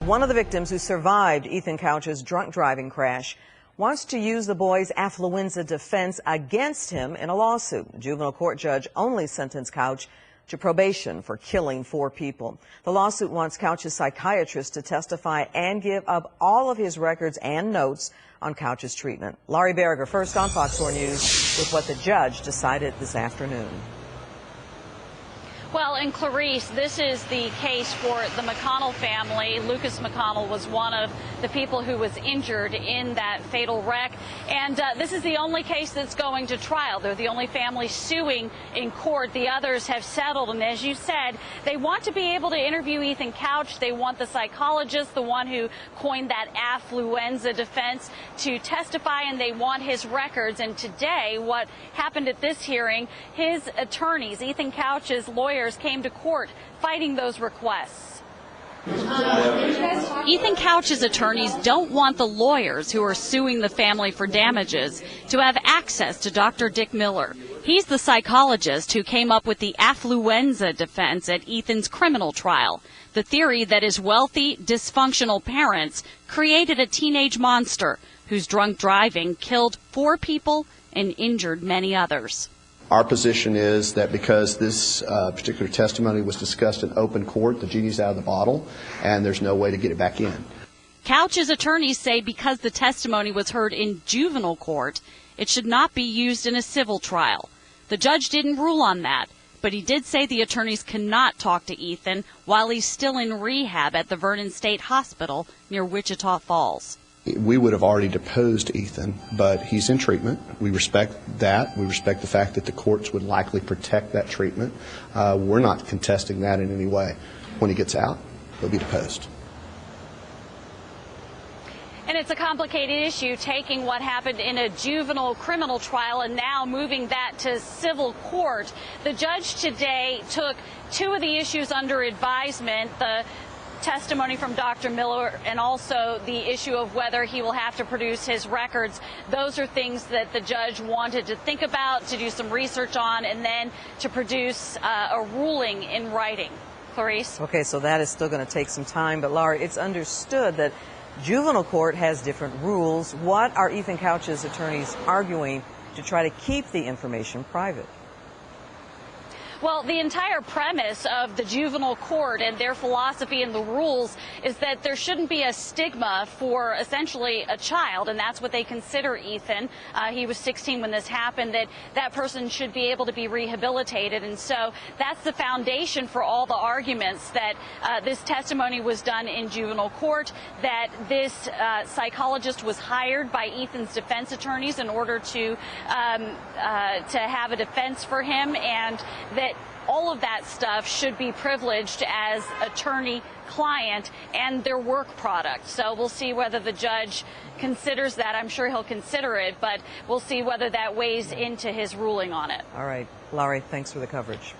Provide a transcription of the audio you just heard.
One of the victims who survived Ethan Couch's drunk driving crash wants to use the boy's affluenza defense against him in a lawsuit. A juvenile court judge only sentenced Couch to probation for killing 4 people. The lawsuit wants Couch's psychiatrist to testify and give up all of his records and notes on Couch's treatment. Laurie Berger first on Fox 4 News with what the judge decided this afternoon. Well, in Clarice, this is the case for the McConnell family. Lucas McConnell was one of the people who was injured in that fatal wreck. And this is the only case that's going to trial. They're the only family suing in court. The others have settled. And as you said, they want to be able to interview Ethan Couch. They want the psychologist, the one who coined that affluenza defense, to testify, and they want his records. And today, what happened at this hearing, his attorneys, Ethan Couch's lawyers, came to court fighting those requests. Ethan Couch's attorneys don't want the lawyers who are suing the family for damages to have access to Dr. Dick Miller. He's the psychologist who came up with the affluenza defense at Ethan's criminal trial, the theory that his wealthy, dysfunctional parents created a teenage monster whose drunk driving killed 4 people and injured many others. Our position is that because this particular testimony was discussed in open court, the genie's out of the bottle, and there's no way to get it back in. Couch's attorneys say because the testimony was heard in juvenile court, it should not be used in a civil trial. The judge didn't rule on that, but he did say the attorneys cannot talk to Ethan while he's still in rehab at the Vernon State Hospital near Wichita Falls. We would have already deposed Ethan, but he's in treatment. We respect that. We respect the fact that the courts would likely protect that treatment. We're not contesting that in any way. When he gets out, he'll be deposed. And it's a complicated issue, taking what happened in a juvenile criminal trial and now moving that to civil court. The judge today took 2 of the issues under advisement, the testimony from Dr. Miller and also the issue of whether he will have to produce his records. Those are things that the judge wanted to think about, to do some research on, and then to produce a ruling in writing. Clarice? Okay, so that is still going to take some time, but Laura, it's understood that juvenile court has different rules. What are Ethan Couch's attorneys arguing to try to keep the information private? Well, the entire premise of the juvenile court and their philosophy and the rules is that there shouldn't be a stigma for essentially a child, and that's what they consider Ethan. He was 16 when this happened, that person should be able to be rehabilitated. And so that's the foundation for all the arguments that this testimony was done in juvenile court, that this psychologist was hired by Ethan's defense attorneys in order to have a defense for him, and that all of that stuff should be privileged as attorney-client and their work product. So we'll see whether the judge considers that. I'm sure he'll consider it, but we'll see whether that weighs into his ruling on it. All right. Laurie, thanks for the coverage.